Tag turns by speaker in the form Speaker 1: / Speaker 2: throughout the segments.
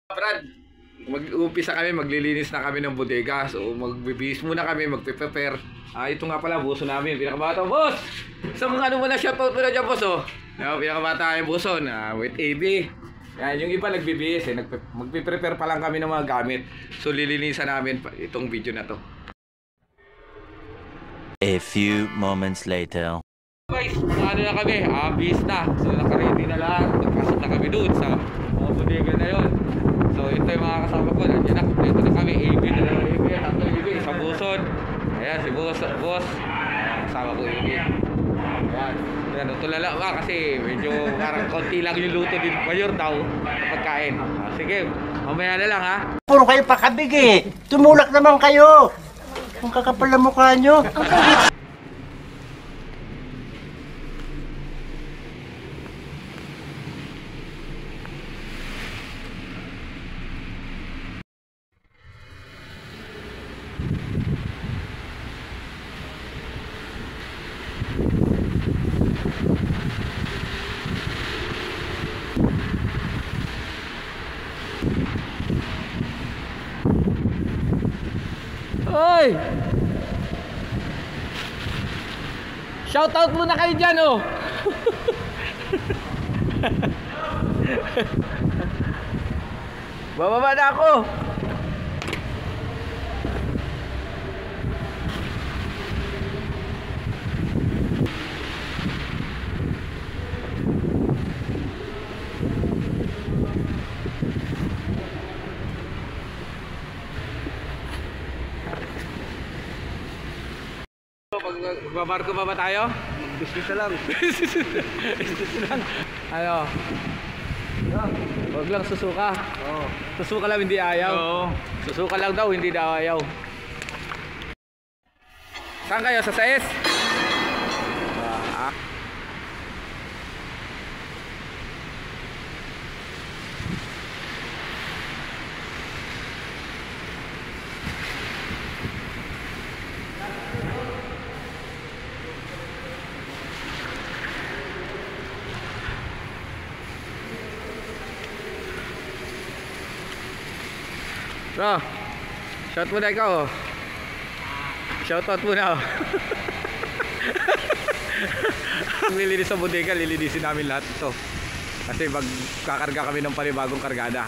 Speaker 1: Brad, mag-uumpisa kami, maglilinis na kami ng bodega. So magbibihis muna kami, magpe-prepare. Ito nga pala, buso namin, pinakabata. Boss! Sa mga ano mo na, shoutout mo na dyan, boss, oh. Pinakabata yung buso na with AB. Yan, yung iba nagbibihis, magpe-prepare pa lang kami ng mga gamit. So lilinisan namin itong video na to.
Speaker 2: A few moments later.
Speaker 1: Guys, ano na kami, bihis na. So naka-ready na lahat, nagpasok na kami doon sa mga bodega na yun. So ito yung mga kasama ko, nandiyan na, kompleto na kami. AB, dalawang AB, tatlong AB, isang buson. Ayan, si boss, kasama ko AB. Ayan, tulala ba kasi medyo parang konti lang yung luto din mayor daw na pagkain. Sige, mamaya na lang ha.
Speaker 3: Puro kayo pakabig eh. Tumulak naman kayo. Ang kakapal na mukha nyo.
Speaker 1: Hoy! Shoutout muna kayo dyan, oh! Bababa na ako! Magbabarko pa ba tayo?
Speaker 3: Business na lang.
Speaker 1: Business lang. Ano? Huwag lang susuka.
Speaker 3: Oo.
Speaker 1: Susuka lang, hindi ayaw.
Speaker 3: Oo.
Speaker 1: Susuka lang daw, hindi daw ayaw. Saan kayo? Sa SAES? So, shout muna ikaw, oh. Shoutout muna, oh. Lilinis sa bodega, lilinisin namin lahat ito. Kasi magkakarga kami ng panibagong kargada.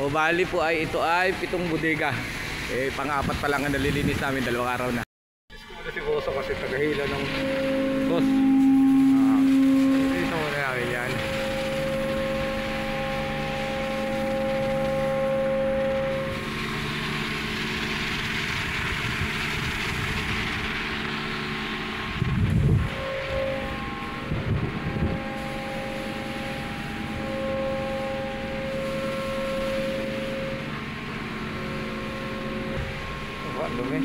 Speaker 1: O bali po ay ito ay 7 bodega. Pang-apat pa lang ang nalilinis namin, 2 araw na. Si Boso kasi tagahila ng boss. Ito muna namin yan. Dumi.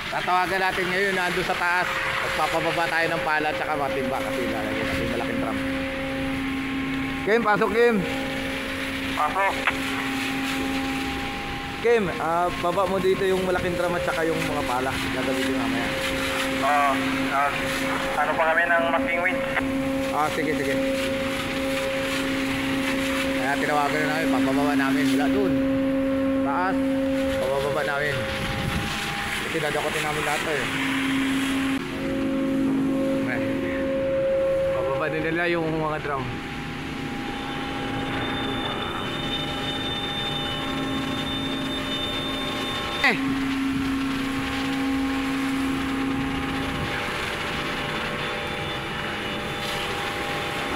Speaker 1: Tatawagan natin ngayon na ando sa taas. Magpapababa tayo ng pala at saka matimba kasi lalagyan natin malaking drum. Kim, pasok Kim.
Speaker 3: Pasok.
Speaker 1: Kim, baba mo dito yung malaking drum at saka yung mga pala. Gagamitin mamaya.
Speaker 3: Ano pa kami ng making weight?
Speaker 1: Sige, sige. Kaya tinawagan na namin, papababa namin mula doon taas, papababa namin kasi dadakotin namin lahat eh. Papababa din nila yung mga drum.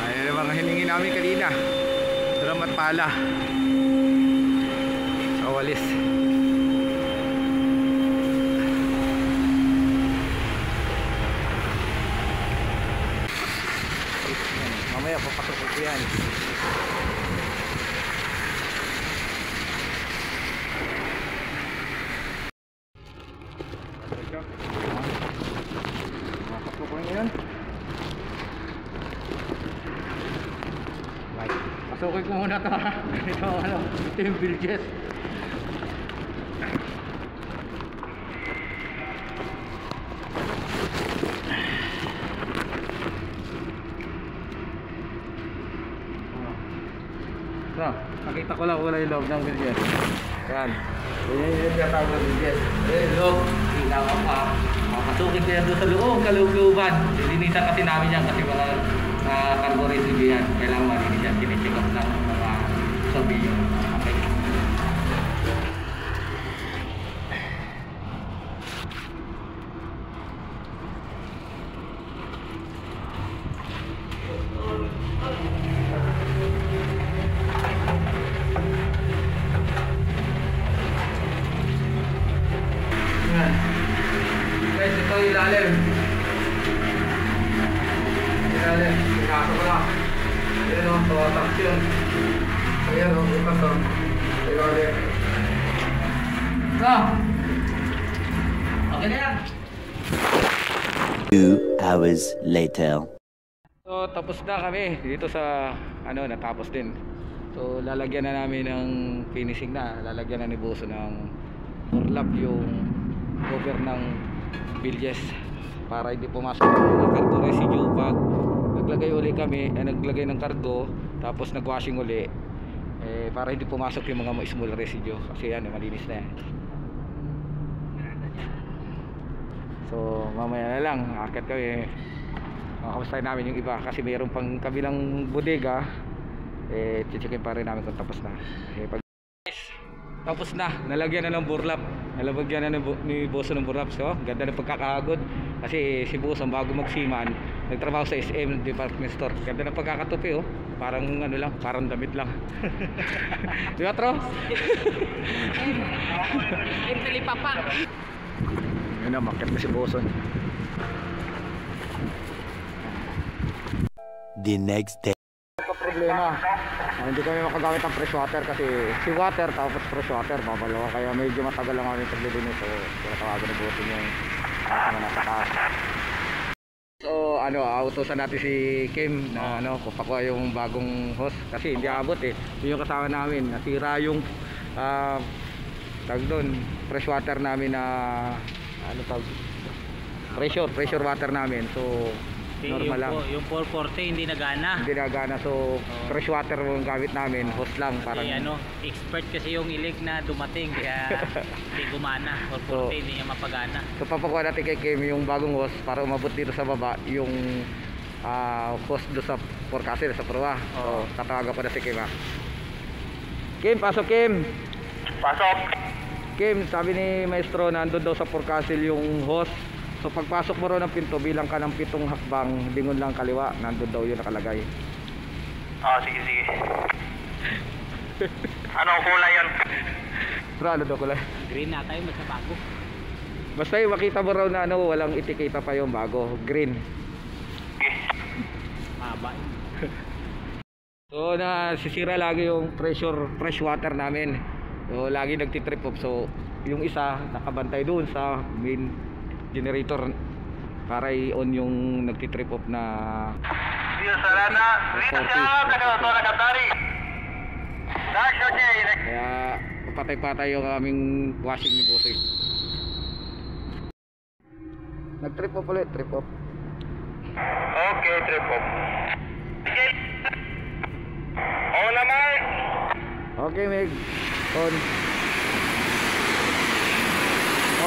Speaker 1: Ayan ang mga hiningi namin kanina, drum at pala sa walis. Mamaya papasok ko yan. Papasok ko yan. Pasukin ko muna ito ha. Ito yung bilges. No, nakita ko lang wala yung loob ng bilges. Yan. Yan yung tinatawag ng bilges. Ayan, loob. Ilaw ako ha. Papasukin ko yan doon sa loob, kaloob-looban. Lilinisan kasi namin yan kasi mga cargo residue yan. Kailangan malinis yan. Kinicheck up ng mga sabihin. Okay. Yan. Guys, ito yung ilalim. Ilalim. Ikaso ko lang. Ayan o, ito traction. Ayan o, bukas o. Ilalim. So, okay na yan.
Speaker 2: 2 hours later.
Speaker 1: So, tapos na kami dito sa, natapos din. So, lalagyan na namin ng finishing na. Lalagyan na ni Boso ng burlap yung cover ng bilges para hindi pumasok yung cargo residue pag naglagay uli kami, naglagay ng cargo tapos nagwashing uli para hindi pumasok yung mga small residue kasi yan, malinis na yan. So mamaya na lang akit kami, makamustahin namin yung iba kasi mayroon pang kabilang bodega, checkin pa rin namin kung tapos na. Tapos na, nalagyan na ng burlap. Nalagyan na ni Boso ng burlap. So, ganda ng pagkakagod. Kasi si Boso, bago magsiman, nagtrabaho sa SM Department Store. Ganda ng pagkakatupi, oh. Parang parang damit lang. Di ba, Tro?
Speaker 4: Pili papa.
Speaker 1: Yun na, makit na si Boso.
Speaker 2: The next day.
Speaker 1: Problema, hindi kami makagamit ng fresh water kasi si water tapos fresh water babalawa, kaya medyo matagal lang kami paglilinis. So tinatawagan na butin yung mga nasa taas. So autusan natin si Kim na kupakuha yung bagong hose kasi hindi abot yung kasama namin, nasira yung tag doon fresh water namin na pressure water namin. So normal lang.
Speaker 4: Yung 440 hindi nagana.
Speaker 1: Hindi nagana. So fresh water yung gamit namin, hose lang parang
Speaker 4: expert kasi yung ilig na dumating kaya hindi gumana. 440 hindi niya mapagana.
Speaker 1: So papakuha natin kay Kim yung bagong hose para umabot dito sa baba yung hose do sa forecastle sa proa. So tatawagan ko na si Kim. Kim, pasok Kim.
Speaker 5: Pasok.
Speaker 1: Kim, sabi ni Maestro nandun daw sa forecastle yung hose. So pagpasok mo ro ng pinto, bilang ka ng 7 hakbang, lingon lang kaliwa, nandun daw yun nakalagay.
Speaker 5: Sige. Anong kulay yun?
Speaker 1: Bro, ano daw kulay?
Speaker 4: Green na tayo mas bago.
Speaker 1: Basta yung makita mo raw na walang etiketa pa yung bago, green.
Speaker 4: Maba.
Speaker 1: So nasisira lagi yung fresh water namin. So lagi nagtitrip off. So yung isa nakabantay doon sa main generator para i-on yung nagtitrip off na kaya patay-patay yung aming washing ni Bosoy. Nag-trip off ulit, trip off.
Speaker 5: Okay, trip off. Okay. Oo naman.
Speaker 1: Okay, Meg. On.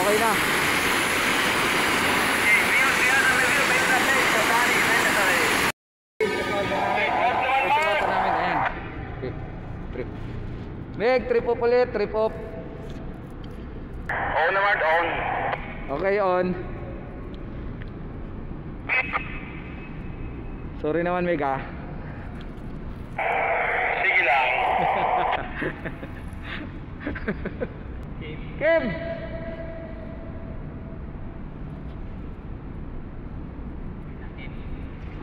Speaker 1: Okay na. Meg, trip off ulit, trip off.
Speaker 5: Oo naman, on.
Speaker 1: Okay, on. Sorry naman, Meg,
Speaker 5: Sige lang.
Speaker 1: Kim!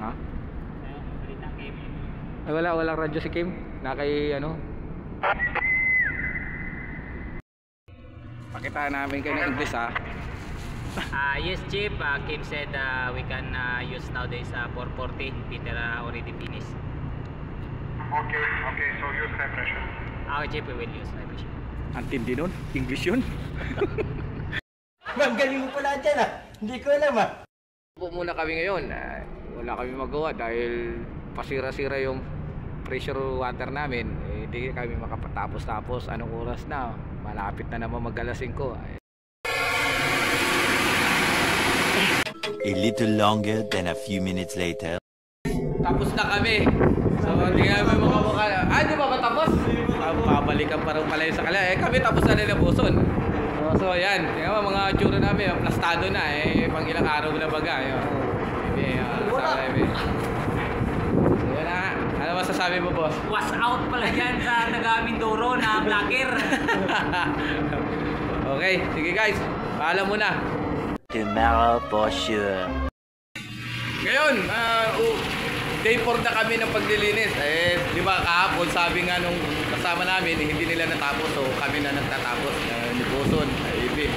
Speaker 1: Ha? Ay, walang radyo si Kim. Nakay Pakita namin kayo ng English
Speaker 4: Yes, Chief. Kim said we can use nowadays 440. Peter already finished.
Speaker 5: Okay, so use high pressure.
Speaker 4: Chief, we will use high pressure.
Speaker 1: Antindi nun? English yun?
Speaker 3: Ma'am, galing mo pala dyan Hindi ko alam
Speaker 1: Po muna kami ngayon. Wala kami magawa dahil pasira-sira yung pressure water namin. hindi kami makapatapos-tapos. Anong oras na? Malapit na naman mag-alas 5.
Speaker 2: A little longer than a few minutes later.
Speaker 1: Tapos na kami. So, hindi kami makamukha. Di ba matapos? Babalikan pa rin pala yun sa kanila. Kami tapos na nila Buson. So, yan. Tingnan mo, mga tsura namin. Plastado na. Pang ilang araw na baga. So, yan na. Ano masasabi mo, boss?
Speaker 4: Was out pala yan sa taga-Mindoro na vlogger.
Speaker 1: Okay. Sige, guys. Paalam muna.
Speaker 2: Tomorrow for sure.
Speaker 1: Ngayon, day 4 na kami ng paglilinis. Di ba kahapon sabi nga nung kasama namin, hindi nila natapos. So kami na nagtatapos. Ni Buson, Ibig.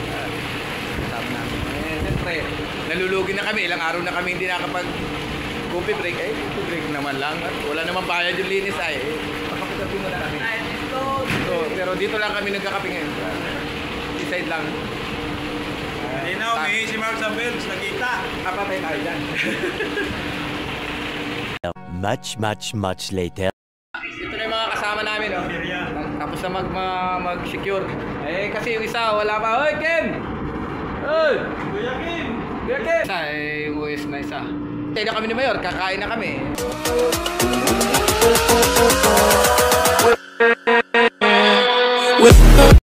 Speaker 1: Kasama namin. Siyempre, nalulugi na kami. Ilang araw na kami hindi nakapag-coffee break. Coffee break naman lang. At wala naman bayad yung linis makapagkapi mo na kami. So, pero dito lang kami nagkakapi ngayon. Decide lang.
Speaker 6: Hindi na, umihi si Mark sa Bills, nakita.
Speaker 1: Kapatay tayo dyan.
Speaker 2: Much later.
Speaker 1: Ito na yung mga kasama namin, oh. Tapos na mag-secure. Kasi yung isa, wala pa. Hoy, Ken! Hoy! Kuya Ken! Kuya Ken! Isa, yung US na isa. Tayo na kami ni Mayor, kakain na kami.